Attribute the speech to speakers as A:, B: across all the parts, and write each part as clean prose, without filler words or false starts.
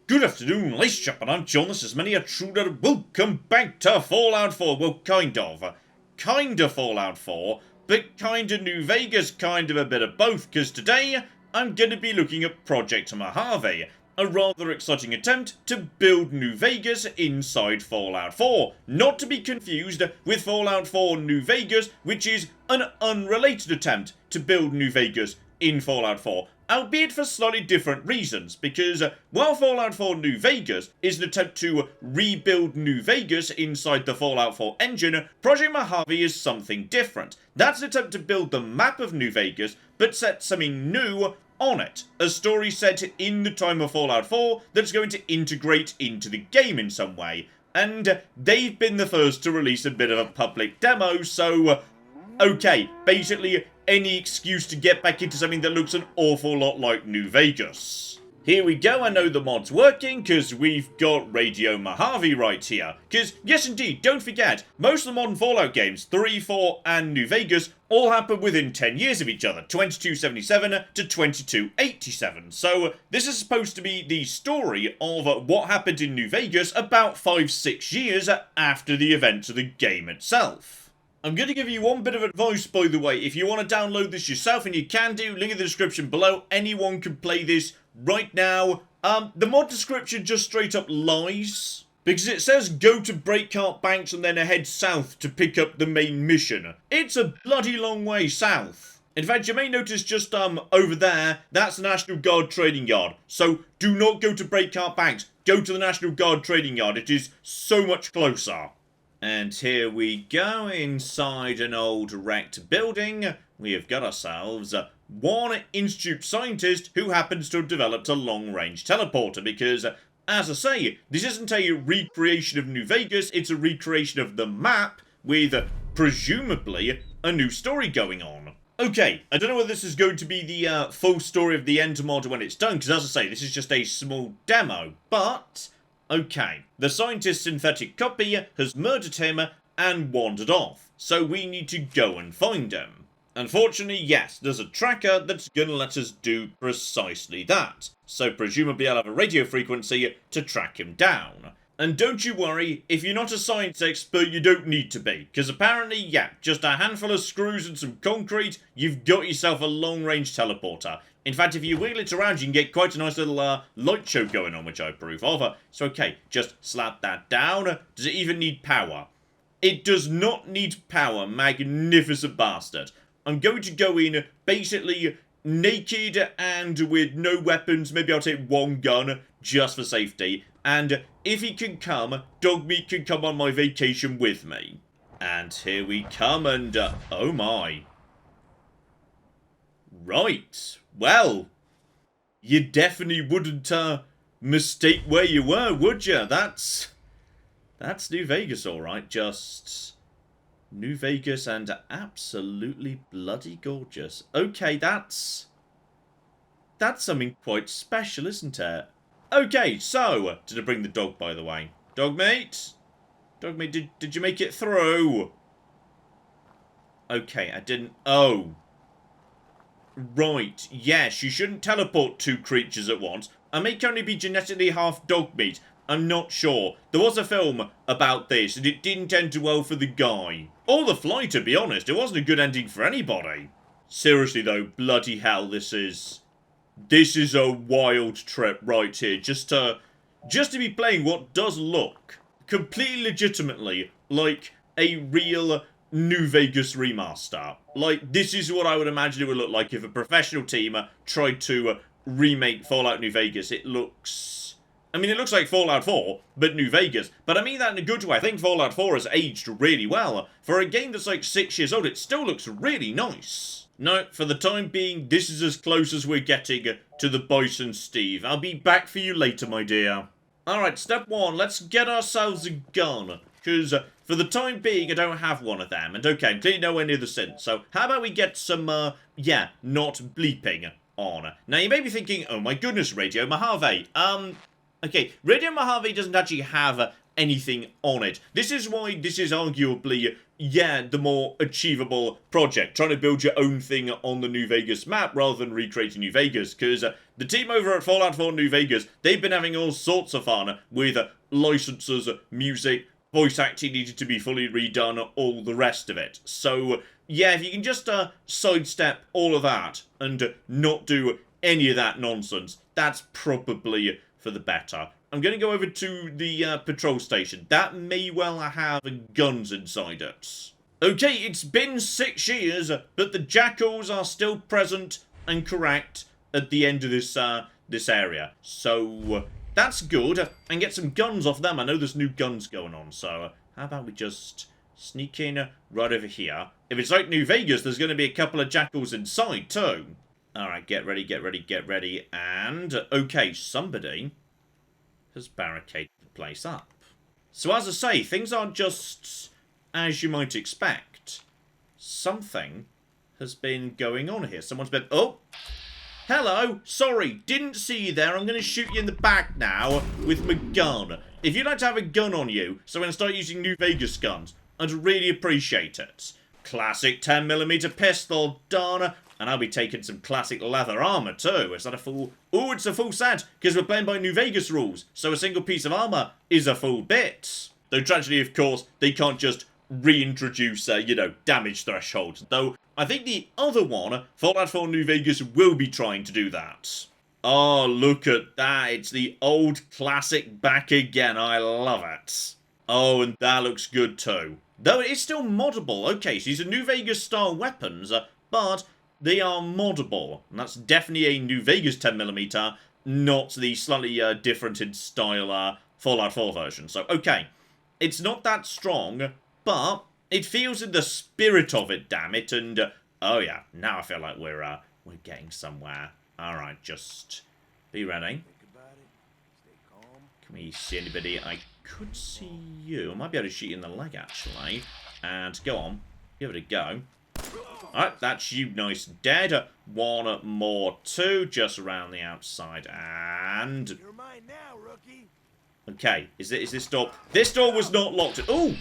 A: Good afternoon, ladies and gentlemen, I'm John, this is Many a Truder. Welcome back to Fallout 4. Well, kind of. Kinda Fallout 4, but kinda New Vegas, kind of a bit of both, because today I'm going to be looking at Project Mojave, a rather exciting attempt to build New Vegas inside Fallout 4. Not to be confused with Fallout 4 New Vegas, which is an unrelated attempt to build New Vegas in Fallout 4. Albeit for slightly different reasons, because while Fallout 4 New Vegas is an attempt to rebuild New Vegas inside the Fallout 4 engine, Project Mojave is something different. That's an attempt to build the map of New Vegas, but set something new on it. A story set in the time of Fallout 4 that's going to integrate into the game in some way. And they've been the first to release a bit of a public demo, so okay, basically any excuse to get back into something that looks an awful lot like New Vegas. Here we go, I know the mod's working, because we've got Radio Mojave right here. Because, yes indeed, don't forget, most of the modern Fallout games, 3, 4, and New Vegas, all happen within 10 years of each other, 2277 to 2287. So, this is supposed to be the story of what happened in New Vegas about 5-6 years after the events of the game itself. I'm going to give you one bit of advice, by the way. If you want to download this yourself, and you can do, link in the description below. Anyone can play this right now. The mod description just straight up lies, because it says go to Breakheart Banks and then head south to pick up the main mission. It's a bloody long way south. In fact, you may notice just over there, that's the National Guard Trading Yard. So do not go to Breakheart Banks. Go to the National Guard Trading Yard. It is so much closer. And here we go, inside an old wrecked building. We have got ourselves one Institute scientist who happens to have developed a long-range teleporter, because, as I say, this isn't a recreation of New Vegas, it's a recreation of the map with, presumably, a new story going on. Okay, I don't know whether this is going to be the full story of the end mod when it's done, because as I say, this is just a small demo, but okay, the scientist's synthetic copy has murdered him and wandered off, so we need to go and find him. Unfortunately, yes, there's a tracker that's gonna let us do precisely that, so presumably I'll have a radio frequency to track him down. And don't you worry, if you're not a science expert, you don't need to be, because apparently, yeah, just a handful of screws and some concrete, you've got yourself a long-range teleporter. In fact, if you wiggle it around, you can get quite a nice little light show going on, which I approve of. So okay, just slap that down. Does it even need power? It does not need power, magnificent bastard. I'm going to go in, basically, naked and with no weapons. Maybe I'll take one gun, just for safety. And if he can come, Dogmeat can come on my vacation with me. And here we come, and oh my. Right. Well, you definitely wouldn't mistake where you were, would you? That's New Vegas, alright. Just New Vegas and absolutely bloody gorgeous. Okay, that's something quite special, isn't it? Okay, so, did I bring the dog, by the way? Dogmeat? Dogmeat, did you make it through? Okay, I didn't. Oh. Right, yes, you shouldn't teleport two creatures at once. I may only be genetically half dog meat. I'm not sure. There was a film about this, and it didn't end well for the guy. Or the fly, to be honest. It wasn't a good ending for anybody. Seriously, though, bloody hell, this is a wild trip right here. Just to be playing what does look completely legitimately like a real New Vegas remaster. Like, this is what I would imagine it would look like if a professional team tried to remake Fallout New Vegas. It looks like Fallout 4, but New Vegas. But I mean that in a good way. I think Fallout 4 has aged really well. For a game that's like 6 years old, it still looks really nice. No, for the time being, this is as close as we're getting to the Bison Steve. I'll be back for you later, my dear. Alright, step one, let's get ourselves a gun. Because for the time being, I don't have one of them. And okay, I'm clearly nowhere near the synth. So how about we get some, not bleeping on. Now, you may be thinking, oh my goodness, Radio Mojave. Okay, Radio Mojave doesn't actually have anything on it. This is why this is arguably, yeah, the more achievable project. Trying to build your own thing on the New Vegas map rather than recreating New Vegas. Because the team over at Fallout 4 New Vegas, they've been having all sorts of fun with licenses, music, voice acting needed to be fully redone, all the rest of it. So, yeah, if you can just sidestep all of that and not do any of that nonsense, that's probably for the better. I'm going to go over to the patrol station. That may well have guns inside it. Okay, it's been 6 years, but the jackals are still present and correct at the end of this area. So, that's good. And get some guns off them. I know there's new guns going on, so how about we just sneak in right over here. If it's like New Vegas, there's going to be a couple of jackals inside, too. Alright, get ready, get ready, get ready. And, okay, somebody has barricaded the place up. So as I say, things aren't just as you might expect. Something has been going on here. Someone's been... Oh! Hello! Sorry, didn't see you there. I'm going to shoot you in the back now with my gun. If you'd like to have a gun on you, so when I start using New Vegas guns, I'd really appreciate it. Classic 10mm pistol, done. And I'll be taking some classic leather armor too. Is that a full... Oh, it's a full set, because we're playing by New Vegas rules. So a single piece of armor is a full bit. Though tragedy, of course, they can't just reintroduce, you know, damage thresholds. Though I think the other one, Fallout 4 New Vegas, will be trying to do that. Oh, look at that. It's the old classic back again. I love it. Oh, and that looks good too. Though it is still moddable. Okay, so these are New Vegas style weapons, but they are moddable. And that's definitely a New Vegas 10mm, not the slightly different in style Fallout 4 version. So, okay, it's not that strong, but it feels in the spirit of it, damn it. And, oh yeah, now I feel like we're getting somewhere. Alright, just be ready. Can we see anybody? I could see you. I might be able to shoot you in the leg, actually. And go on. Give it a go. Alright, that's you nice dead. One more, two, just around the outside. And... You're mine now, rookie. Okay, is this door... This door was not locked. Ooh!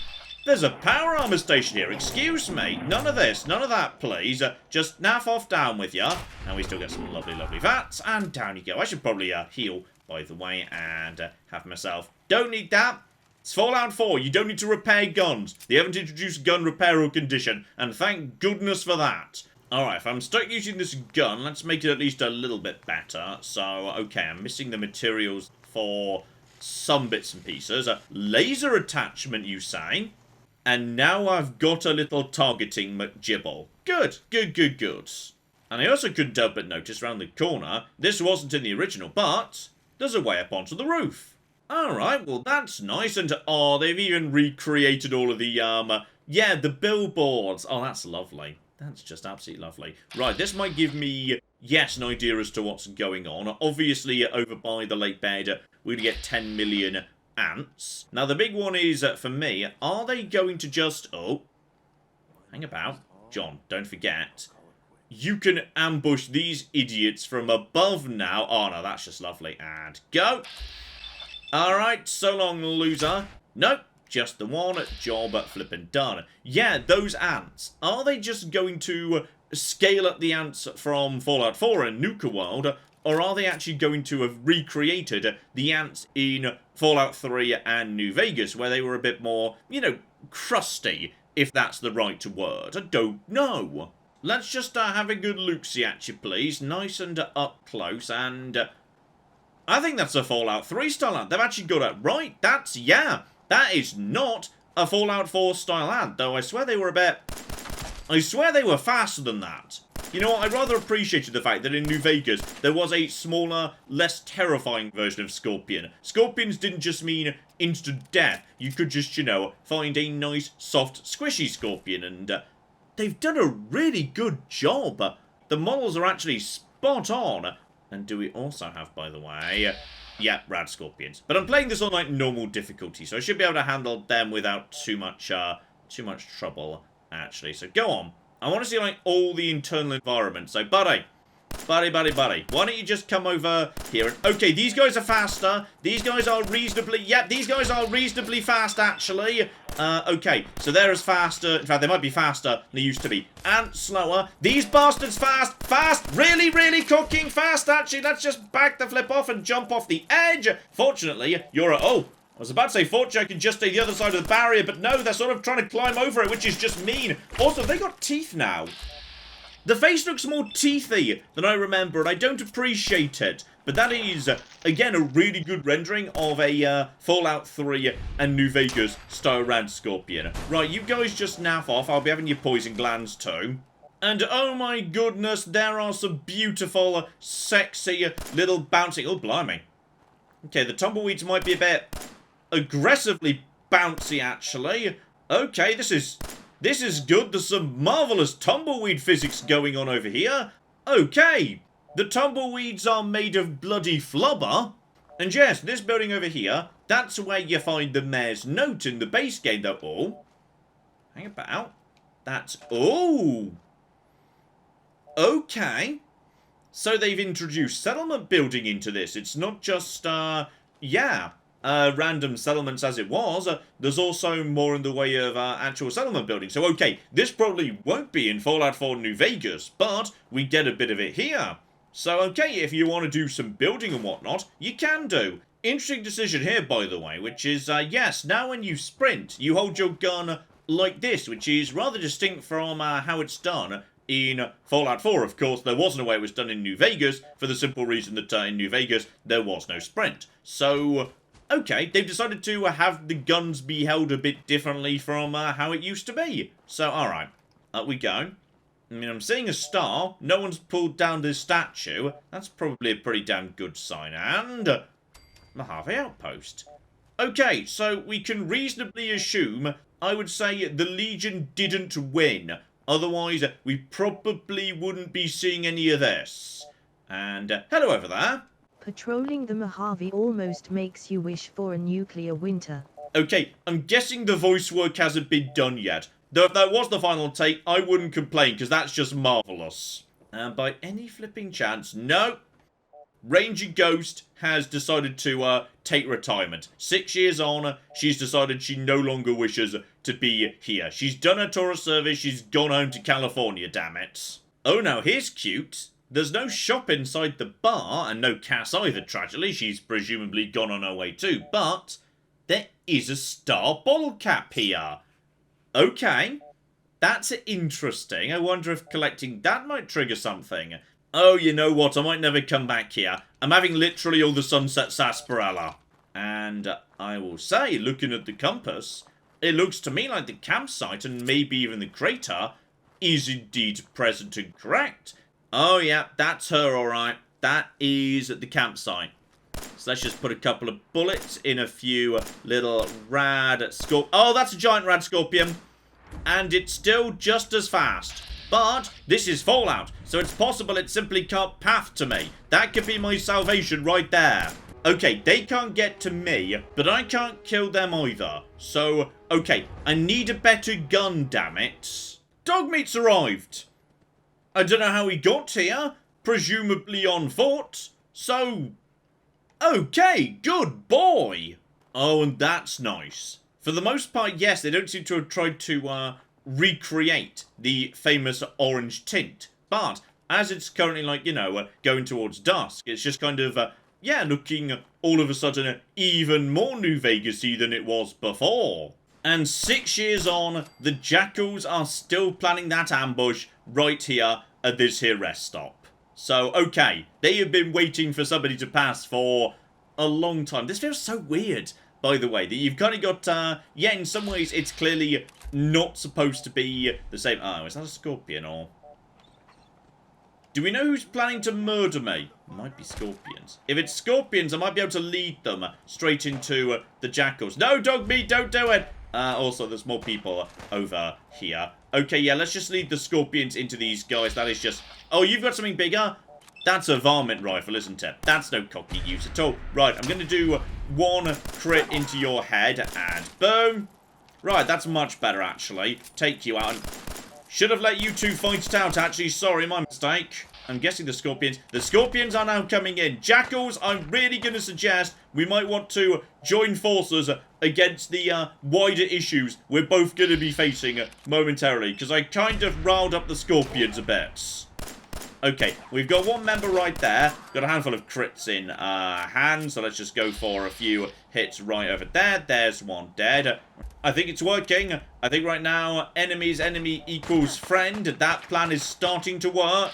A: There's a power armor station here. Excuse me. None of this. None of that, please. Just naff off down with ya. And we still get some lovely, lovely vats. And down you go. I should probably heal, by the way, and have myself. Don't need that. It's Fallout 4. You don't need to repair guns. They haven't introduced gun repair or condition. And thank goodness for that. Alright, if I'm stuck using this gun, let's make it at least a little bit better. So, okay, I'm missing the materials for some bits and pieces. A laser attachment, you say? And now I've got a little targeting McGibble. Good, good, good, good. And I also couldn't help but notice around the corner, this wasn't in the original, but there's a way up onto the roof. Alright, well that's nice, and oh, they've even recreated all of the, yeah, the billboards. Oh, that's lovely. That's just absolutely lovely. Right, this might give me, yes, an idea as to what's going on. Obviously, over by the lake bed, we're going to get 10 million ants. Now, the big one is, for me, are they going to just... Oh, hang about. John, don't forget. You can ambush these idiots from above now. Oh, no, that's just lovely. And go. Alright, so long, loser. Nope, just the one. Job flipping done. Yeah, those ants. Are they just going to scale up the ants from Fallout 4 and Nuka World, or are they actually going to have recreated the ants in Fallout 3 and New Vegas, where they were a bit more, you know, crusty, if that's the right word? I don't know. Let's just have a good look-see at you, please. Nice and up close, and... I think that's a Fallout 3 style ant. They've actually got it right. That's, yeah, that is not a Fallout 4 style ant, though I swear they were a bit... I swear they were faster than that. You know what, I rather appreciated the fact that in New Vegas, there was a smaller, less terrifying version of Scorpion. Scorpions didn't just mean instant death. You could just, you know, find a nice, soft, squishy Scorpion, and they've done a really good job. The models are actually spot on. And do we also have, by the way, yeah, rad Scorpions. But I'm playing this on, like, normal difficulty, so I should be able to handle them without too much trouble, actually. So go on. I want to see, like, all the internal environment. So, buddy, Buddy. Why don't you just come over here? Okay, these guys are faster. These guys are reasonably... Yep, these guys are reasonably fast, actually. Okay, so they're as faster... In fact, they might be faster than they used to be. And slower. These bastards fast. Really cooking fast, actually. Let's just back the flip off and jump off the edge. Fortunately, you're a... Oh, I was about to say, fortunately, I can just stay the other side of the barrier, but no, they're sort of trying to climb over it, which is just mean. Also, they got teeth now. The face looks more teethy than I remember, and I don't appreciate it. But that is, again, a really good rendering of a Fallout 3 and New Vegas style Rad Scorpion. Right, you guys just naff off. I'll be having your poison glands too. And oh my goodness, there are some beautiful, sexy, little bouncy... Oh, blimey. Okay, the tumbleweeds might be a bit aggressively bouncy, actually. Okay, this is good. There's some marvelous tumbleweed physics going on over here. Okay, the tumbleweeds are made of bloody flubber. And yes, this building over here, that's where you find the mayor's note in the base game, though. Oh, hang about. That's... Oh! Okay. So they've introduced settlement building into this. It's not just, random settlements as it was. There's also more in the way of actual settlement building. So, okay, this probably won't be in Fallout 4 New Vegas, but we get a bit of it here. So, okay, if you want to do some building and whatnot, you can do. Interesting decision here, by the way, which is, yes, now when you sprint, you hold your gun like this, which is rather distinct from how it's done in Fallout 4. Of course, there wasn't a way it was done in New Vegas, for the simple reason that in New Vegas, there was no sprint. So... Okay, they've decided to have the guns be held a bit differently from how it used to be. So, alright. Up we go. I mean, I'm seeing a star. No one's pulled down this statue. That's probably a pretty damn good sign. And... Mojave Outpost. Okay, so we can reasonably assume, I would say, the Legion didn't win. Otherwise, we probably wouldn't be seeing any of this. And, hello over there.
B: Patrolling the Mojave almost makes you wish for a nuclear winter.
A: Okay, I'm guessing the voice work hasn't been done yet. Though if that was the final take, I wouldn't complain, because that's just marvellous. And by any flipping chance, no. Ranger Ghost has decided to take retirement. 6 years on, she's decided she no longer wishes to be here. She's done her tour of service, she's gone home to California, damn it. Oh, now here's cute. There's no shop inside the bar, and no Cass either, tragically. She's presumably gone on her way too, but there is a star bottle cap here. Okay, that's interesting. I wonder if collecting that might trigger something. Oh, you know what? I might never come back here. I'm having literally all the sunset sarsaparilla. And I will say, looking at the compass, it looks to me like the campsite, and maybe even the crater, is indeed present and correct. Oh, yeah, that's her, alright. That is the campsite. So let's just put a couple of bullets in a few little rad scorpion. Oh, that's a giant rad scorpion. And it's still just as fast. But this is Fallout, so it's possible it simply can't path to me. That could be my salvation right there. Okay, they can't get to me, but I can't kill them either. So, okay, I need a better gun, damn it. Dogmeat's arrived. I don't know how he got here, presumably on foot. So, okay, good boy. Oh, and that's nice. For the most part, yes, they don't seem to have tried to recreate the famous orange tint. But as it's currently, like, you know, going towards dusk, it's just kind of, yeah, looking all of a sudden even more New Vegas-y than it was before. And 6 years on, the Jackals are still planning that ambush right here at this here rest stop. So, okay, they have been waiting for somebody to pass for a long time. This feels so weird, by the way, that you've kind of got, yeah, in some ways it's clearly not supposed to be the same. Oh, is that a scorpion or... Do we know who's planning to murder me? It might be scorpions. If it's scorpions, I might be able to lead them straight into the jackals. No, dog meat, don't do it! Also, there's more people over here. Okay, yeah, let's just lead the scorpions into these guys. That is just... Oh, you've got something bigger? That's a varmint rifle, isn't it? That's no cocky use at all. Right, I'm going to do one crit into your head, and boom. Right, that's much better, actually. Take you out. Should have let you two fight it out, actually. Sorry, my mistake. I'm guessing the scorpions are now coming in. Jackals, I'm really going to suggest we might want to join forces against the wider issues we're both going to be facing momentarily, because I kind of riled up the scorpions a bit. Okay, we've got one member right there. Got a handful of crits in hand, so let's just go for a few hits right over there. There's one dead. I think it's working. I think right now, enemy equals friend. That plan is starting to work.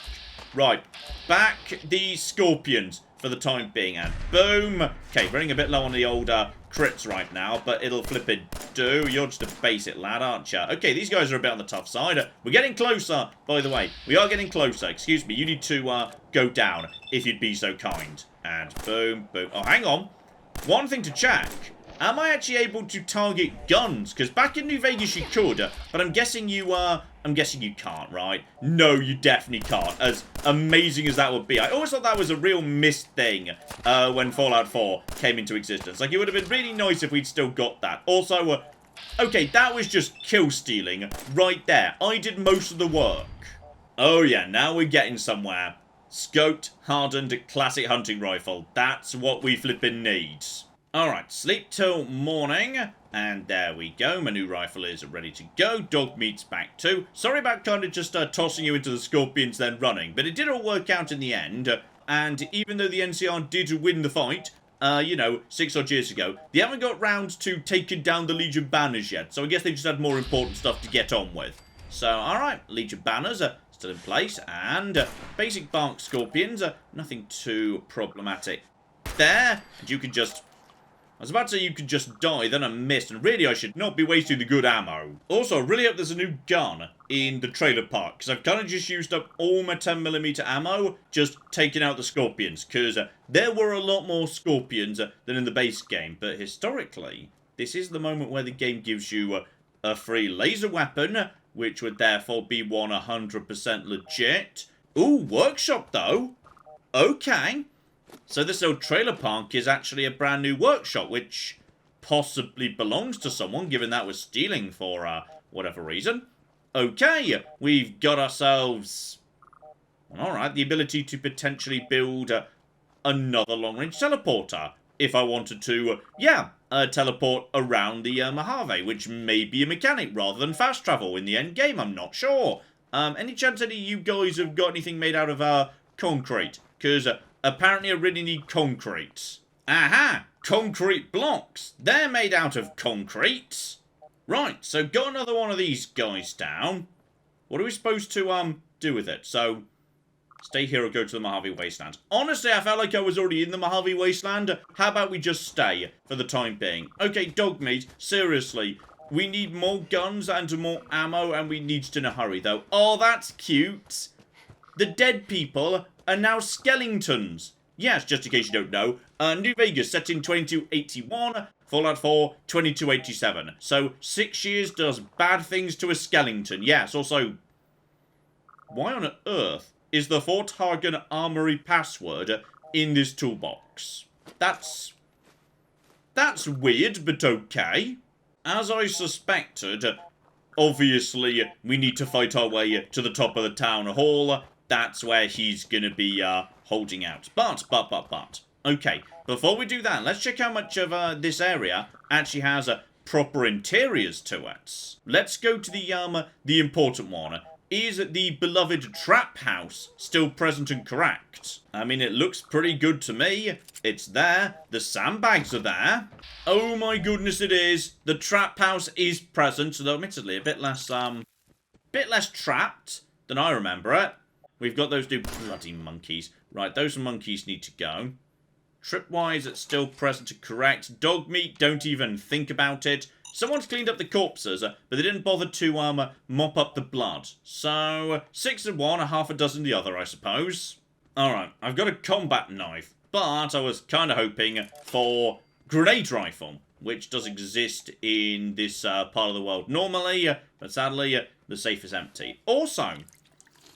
A: Right, back the scorpions for the time being, and boom. Okay, running a bit low on the old crits right now, but it'll flippin' do. You're just a basic lad, aren't you? Okay, these guys are a bit on the tough side. We're getting closer, by the way. We are getting closer. Excuse me, you need to go down, if you'd be so kind. And boom, boom. Oh, hang on. One thing to check. Am I actually able to target guns? Because back in New Vegas you could, but I'm guessing you can't, right? No, you definitely can't. As amazing as that would be. I always thought that was a real missed thing when Fallout 4 came into existence. Like, it would have been really nice if we'd still got that. Also, okay, that was just kill stealing right there. I did most of the work. Oh yeah, now we're getting somewhere. Scoped, hardened, classic hunting rifle. That's what we flippin' need. Alright, sleep till morning, and there we go. My new rifle is ready to go. Dog meat's back too. Sorry about kind of just tossing you into the scorpions then running, but it did all work out in the end, and even though the NCR did win the fight, you know, 6 odd years ago, they haven't got round to taking down the Legion banners yet, so I guess they just had more important stuff to get on with. So, alright, Legion banners are still in place, and basic bark scorpions, nothing too problematic there, and you can just... I was about to say you could just die, then I missed, and really I should not be wasting the good ammo. Also, I really hope there's a new gun in the trailer park, because I've kind of just used up all my 10mm ammo, just taking out the scorpions, because there were a lot more scorpions than in the base game, but historically, this is the moment where the game gives you a free laser weapon, which would therefore be 100% legit. Ooh, workshop though. Okay. So this old trailer park is actually a brand new workshop, which possibly belongs to someone, given that we're stealing for whatever reason. Okay, we've got ourselves, alright, the ability to potentially build another long-range teleporter. If I wanted to, teleport around the Mojave, which may be a mechanic rather than fast travel in the end game, I'm not sure. Any chance any of you guys have got anything made out of concrete? Because... apparently I really need concrete. Aha! Concrete blocks. They're made out of concrete. Right, so got another one of these guys down. What are we supposed to do with it? So, stay here or go to the Mojave Wasteland. Honestly, I felt like I was already in the Mojave Wasteland. How about we just stay for the time being? Okay, dog meat, seriously. We need more guns and more ammo, and we need to in a hurry, though. Oh, that's cute. The dead people are now skeletons. Yes, just in case you don't know. New Vegas, set in 2281. Fallout 4, 2287. So, 6 years does bad things to a skeleton. Yes, also... why on earth is the Fort Hagen Armory password in this toolbox? That's weird, but okay. As I suspected, obviously, we need to fight our way to the top of the town hall. That's where he's gonna be holding out. But, okay, before we do that, let's check how much of this area actually has proper interiors to it. Let's go to the important one. Is the beloved trap house still present and correct? I mean, it looks pretty good to me. It's there. The sandbags are there. Oh my goodness, it is. The trap house is present, though admittedly a bit less trapped than I remember it. We've got those two bloody monkeys. Right, those monkeys need to go. Tripwise, it's still present and correct. Dog meat, don't even think about it. Someone's cleaned up the corpses, but they didn't bother to mop up the blood. So, 6 in one, a half a dozen the other, I suppose. Alright, I've got a combat knife, but I was kind of hoping for grenade rifle, which does exist in this part of the world normally, but sadly, the safe is empty. Also,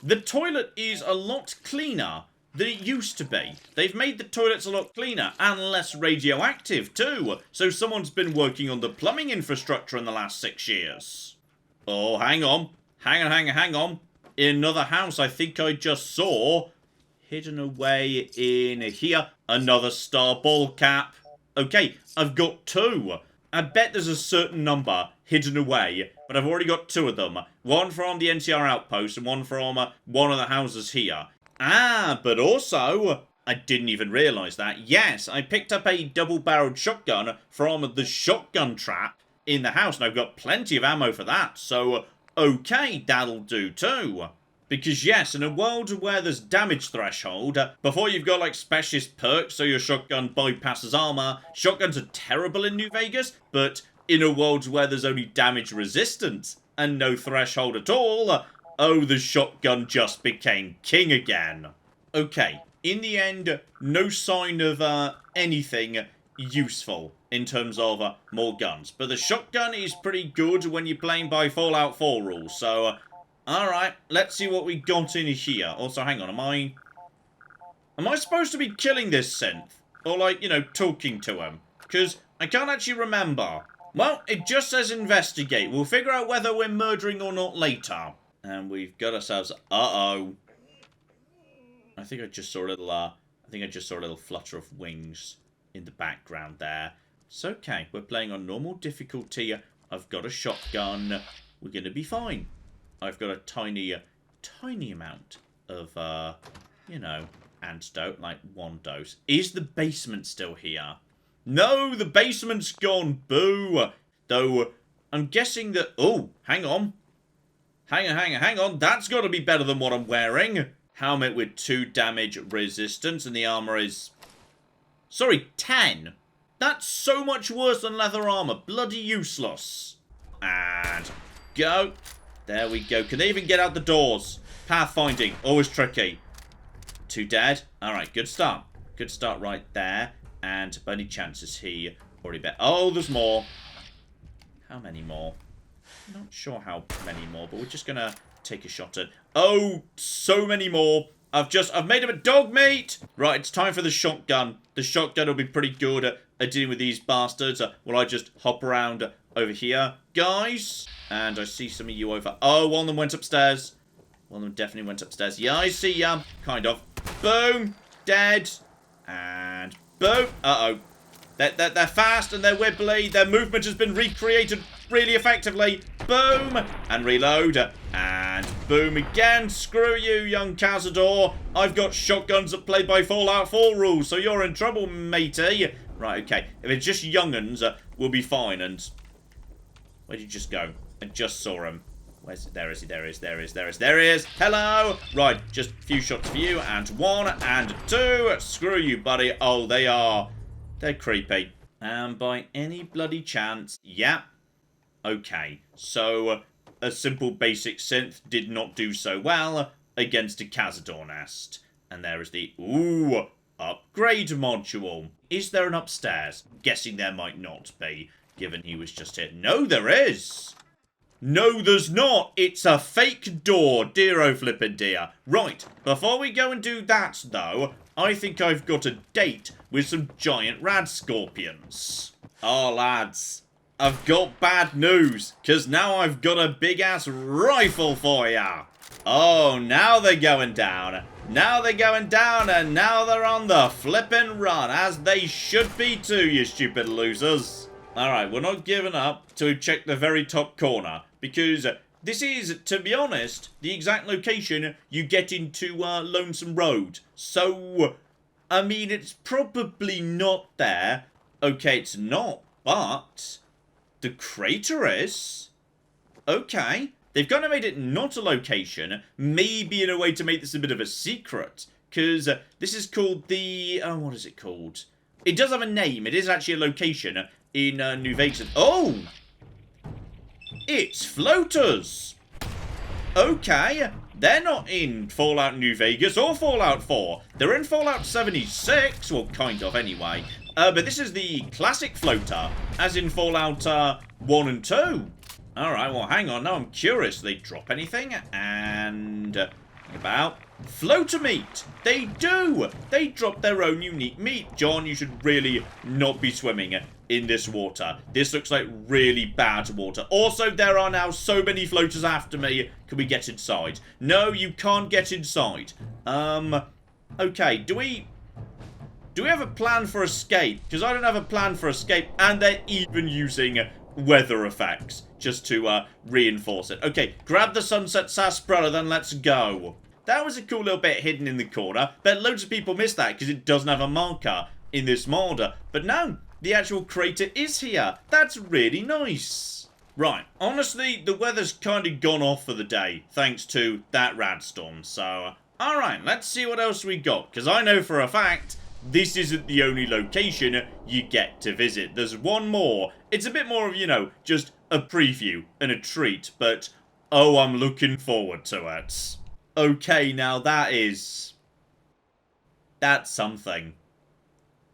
A: the toilet is a lot cleaner than it used to be. They've made the toilets a lot cleaner and less radioactive too. So someone's been working on the plumbing infrastructure in the last 6 years. Oh, hang on. Hang on. In another house I think I just saw, hidden away in here. Another star ball cap. Okay, I've got 2. I bet there's a certain number hidden away, but I've already got 2 of them. One from the NCR Outpost and one from one of the houses here. Ah, but also, I didn't even realise that. Yes, I picked up a double-barreled shotgun from the shotgun trap in the house, and I've got plenty of ammo for that, so okay, that'll do too. Because yes, in a world where there's damage threshold, before you've got like specialist perks so your shotgun bypasses armor, shotguns are terrible in New Vegas, but in a world where there's only damage resistance and no threshold at all, oh, the shotgun just became king again. Okay, in the end, no sign of anything useful in terms of more guns, but the shotgun is pretty good when you're playing by Fallout 4 rules, so alright, let's see what we got in here. Also, hang on, am I supposed to be killing this synth? Or, like, you know, talking to him? Because I can't actually remember. Well, it just says investigate. We'll figure out whether we're murdering or not later. And we've got ourselves... Uh-oh. I think I just saw a little, flutter of wings in the background there. It's okay. We're playing on normal difficulty. I've got a shotgun. We're going to be fine. I've got a tiny amount of, you know, antidote, like 1 dose. Is the basement still here? No, the basement's gone. Boo. Though, I'm guessing that... Oh, hang on. Hang on. That's got to be better than what I'm wearing. Helmet with 2 damage resistance, and the armor is... Sorry, 10. That's so much worse than leather armor. Bloody useless. And go. There we go. Can they even get out the doors? Pathfinding. Always tricky. 2 dead. Alright, good start. Good start right there. And by any chance is he already bet? Oh, there's more. How many more? Not sure how many more, but we're just going to take a shot at... Oh, so many more. I've made him a dog meat. Right, it's time for the shotgun. The shotgun will be pretty good at dealing with these bastards. Will I just hop around over here, guys? And I see some of you over... Oh, one of them went upstairs. One of them definitely went upstairs. Yeah, I see ya. Kind of. Boom. Dead. And boom. Uh-oh. They're fast and they're wibbly. Their movement has been recreated really effectively. Boom. And reload. And boom again. Screw you, young Cazador. I've got shotguns that play by Fallout 4 rules, so you're in trouble, matey. Right, okay. If it's just young'uns, we'll be fine. And where did you just go? I just saw him. Where's... There is he. There he is. Hello. Right, just a few shots for you. And 1 and 2. Screw you, buddy. Oh, they're creepy. And by any bloody chance... Yeah. Okay. So, a simple basic synth did not do so well against a Cazador nest. And there is the... Ooh, upgrade module. Is there an upstairs? Guessing there might not be, given he was just here. No, there is! No, there's not! It's a fake door, dear-o flippin' dear. Right, before we go and do that, though, I think I've got a date with some giant rad scorpions. Oh, lads, I've got bad news, because now I've got a big-ass rifle for ya. Oh, now they're going down. Now they're going down, and now they're on the flippin' run, as they should be too, you stupid losers. Alright, we're not giving up till we check the very top corner, because this is, to be honest, the exact location you get into Lonesome Road. So, I mean, it's probably not there. Okay, it's not, but the crater is. Okay, they've kind of made it not a location, maybe in a way to make this a bit of a secret, because this is called the... what is it called? It does have a name. It is actually a location in New Vegas. Oh! It's floaters! Okay, they're not in Fallout New Vegas or Fallout 4. They're in Fallout 76, well, kind of anyway. But this is the classic floater, as in Fallout 1 and 2. Alright, well, hang on, now I'm curious. Do they drop anything? And... about... floater meat! They do! They drop their own unique meat. John, you should really not be swimming in this water. This looks like really bad water. Also, there are now so many floaters after me. Can we get inside? No, you can't get inside. Okay, do we have a plan for escape? Because I don't have a plan for escape, and they're even using weather effects just to reinforce it. Okay, grab the sunset sarsaparilla, then let's go. That was a cool little bit hidden in the corner. Bet loads of people missed that because it doesn't have a marker in this mod. But no, the actual crater is here. That's really nice. Right, honestly, the weather's kind of gone off for the day, thanks to that radstorm. So, alright, let's see what else we got. Because I know for a fact, this isn't the only location you get to visit. There's one more. It's a bit more of, you know, just a preview and a treat. But, oh, I'm looking forward to it. Okay, now that's something.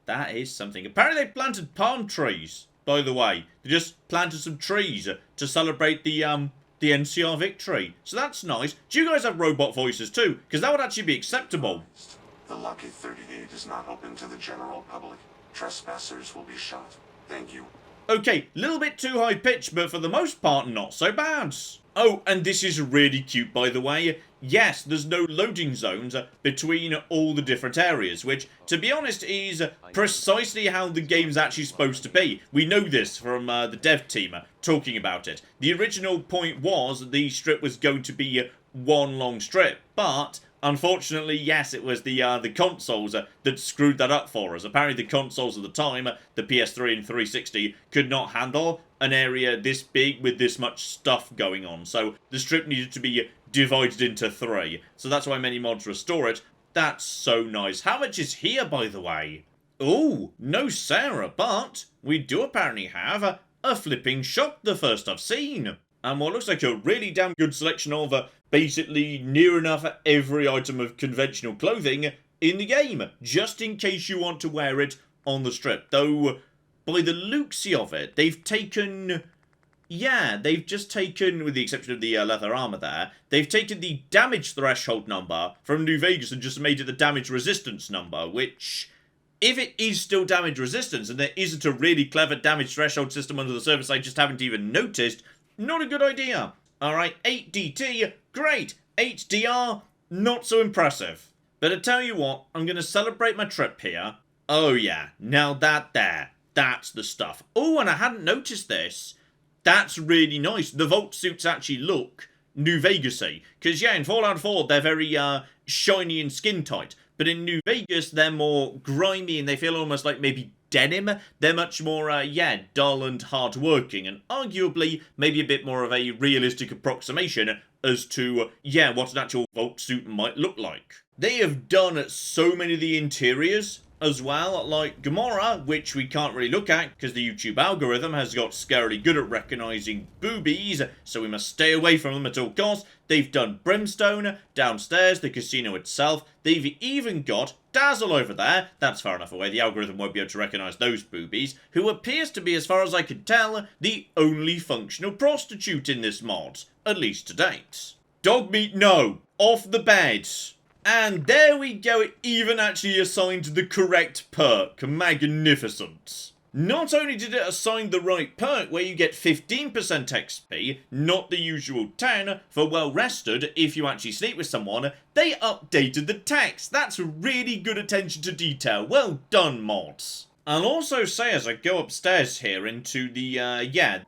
A: That is something. Apparently they planted palm trees, by the way. They just planted some trees to celebrate the NCR victory. So that's nice. Do you guys have robot voices too? Because that would actually be acceptable.
C: The Lucky 38 is not open to the general public. Trespassers will be shot. Thank you.
A: Okay, little bit too high pitched, but for the most part, not so bad. Oh, and this is really cute, by the way. Yes, there's no loading zones between all the different areas, which, to be honest, is precisely how the game's actually supposed to be. We know this from the dev team talking about it. The original point was the strip was going to be one long strip, but unfortunately, yes, it was the consoles that screwed that up for us. Apparently, the consoles at the time, the PS3 and 360, could not handle an area this big with this much stuff going on. So the strip needed to be divided into 3. So that's why many mods restore it. That's so nice. How much is here, by the way? Ooh, no Sarah, but we do apparently have a flipping shop, the first I've seen. And what looks like a really damn good selection of basically near enough every item of conventional clothing in the game, just in case you want to wear it on the strip. Though, by the looks of it, they've taken... Yeah, they've just taken, with the exception of the leather armor there, they've taken the damage threshold number from New Vegas and just made it the damage resistance number, which, if it is still damage resistance and there isn't a really clever damage threshold system under the surface I just haven't even noticed, not a good idea. Alright, 8DT, great. 8DR, not so impressive. But I tell you what, I'm going to celebrate my trip here. Oh yeah, now that's the stuff. Oh, and I hadn't noticed this. That's really nice. The Vault suits actually look New Vegas-y. Because, yeah, in Fallout 4, they're very shiny and skin tight. But in New Vegas, they're more grimy and they feel almost like maybe denim. They're much more, dull and hard-working. And arguably, maybe a bit more of a realistic approximation as to, what an actual Vault suit might look like. They have done so many of the interiors as well, like Gamora, which we can't really look at because the YouTube algorithm has got scarily good at recognising boobies, so we must stay away from them at all costs. They've done Brimstone, downstairs, the casino itself. They've even got Dazzle over there. That's far enough away, the algorithm won't be able to recognise those boobies, who appears to be, as far as I can tell, the only functional prostitute in this mod, at least to date. Dog meat, no. Off the bed. And there we go, it even actually assigned the correct perk. Magnificent. Not only did it assign the right perk where you get 15% XP, not the usual 10 for well rested if you actually sleep with someone, they updated the text. That's really good attention to detail. Well done, mods. I'll also say as I go upstairs here into the,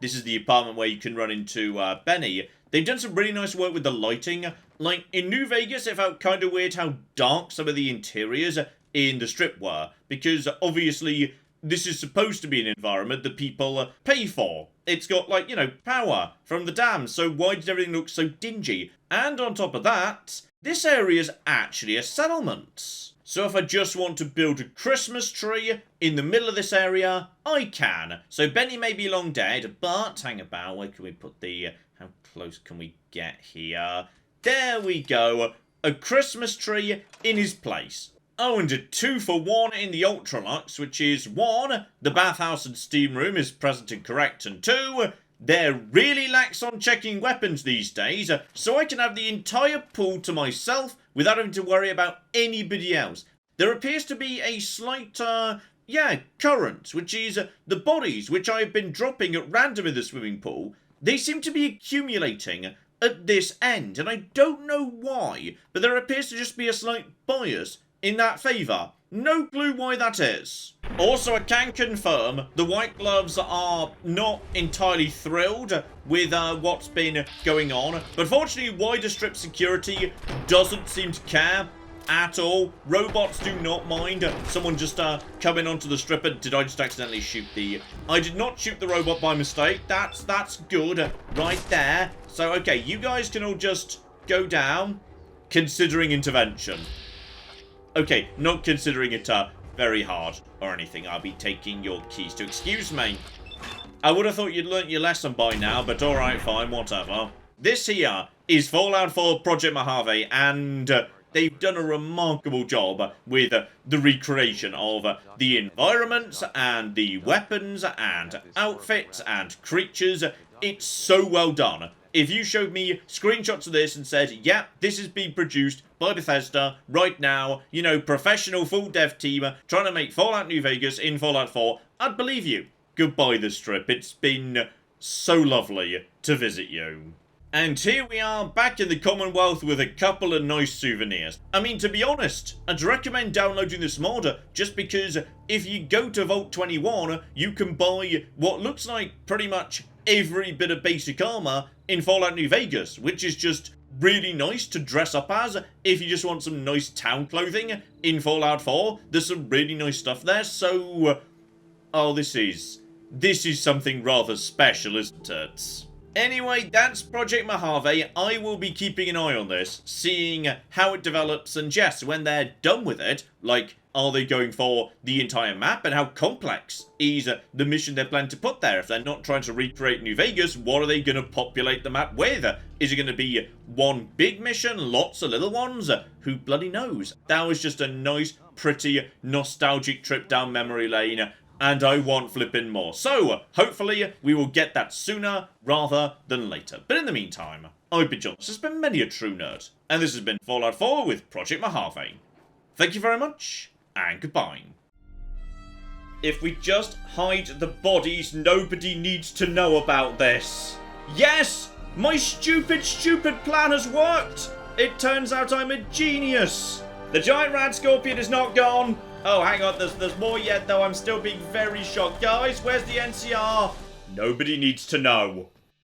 A: this is the apartment where you can run into Benny. They've done some really nice work with the lighting. Like, in New Vegas, it felt kind of weird how dark some of the interiors in the strip were. Because, obviously, this is supposed to be an environment that people pay for. It's got, like, power from the dam, so why did everything look so dingy? And on top of that, this area's actually a settlement. So if I just want to build a Christmas tree in the middle of this area, I can. So Benny may be long dead, but hang about, where can we put the... How close can we get here? There we go. A Christmas tree in his place. Oh, and a 2-for-1 in the Ultralux, which is 1, the bathhouse and steam room is present and correct, and 2, they're really lax on checking weapons these days, so I can have the entire pool to myself without having to worry about anybody else. There appears to be a slight, current, which is the bodies which I have been dropping at random in the swimming pool. They seem to be accumulating at this end, and I don't know why, but there appears to just be a slight bias in that favour. No clue why that is. Also, I can confirm the White Gloves are not entirely thrilled with what's been going on. But fortunately, wider strip security doesn't seem to care at all. Robots do not mind someone just coming onto the strip. And did I just accidentally shoot the... I did not shoot the robot by mistake. That's good right there. So, okay, you guys can all just go down, considering intervention. Okay, not considering it very hard or anything. I'll be taking your keys to excuse me. I would have thought you'd learnt your lesson by now, but alright, fine, whatever. This here is Fallout 4 Project Mojave, and they've done a remarkable job with the recreation of the environments and the weapons and outfits and creatures. It's so well done. If you showed me screenshots of this and said, yeah, this is being produced by Bethesda right now, you know, professional full dev team trying to make Fallout New Vegas in Fallout 4, I'd believe you. Goodbye, the strip. It's been so lovely to visit you. And here we are back in the Commonwealth with a couple of nice souvenirs. I mean, to be honest, I'd recommend downloading this mod just because if you go to Vault 21, you can buy what looks like pretty much every bit of basic armor in Fallout New Vegas, which is just really nice to dress up as if you just want some nice town clothing in Fallout 4. There's some really nice stuff there, so... oh, this is something rather special, isn't it? Anyway, that's Project Mojave. I will be keeping an eye on this, seeing how it develops, and yes, when they're done with it, like, are they going for the entire map, and how complex is the mission they're planning to put there? If they're not trying to recreate New Vegas, what are they going to populate the map with? Is it going to be one big mission, lots of little ones? Who bloody knows? That was just a nice, pretty, nostalgic trip down memory lane, and I want flipping more. So, hopefully, we will get that sooner rather than later. But in the meantime, I've been John. This has been many a true nerd, and this has been Fallout 4 with Project Mojave. Thank you very much, and goodbye. If we just hide the bodies, nobody needs to know about this. Yes! My stupid plan has worked! It turns out I'm a genius! The giant rat scorpion is not gone! Oh, hang on, there's more yet, though. I'm still being very shocked. Guys, where's the NCR? Nobody needs to know.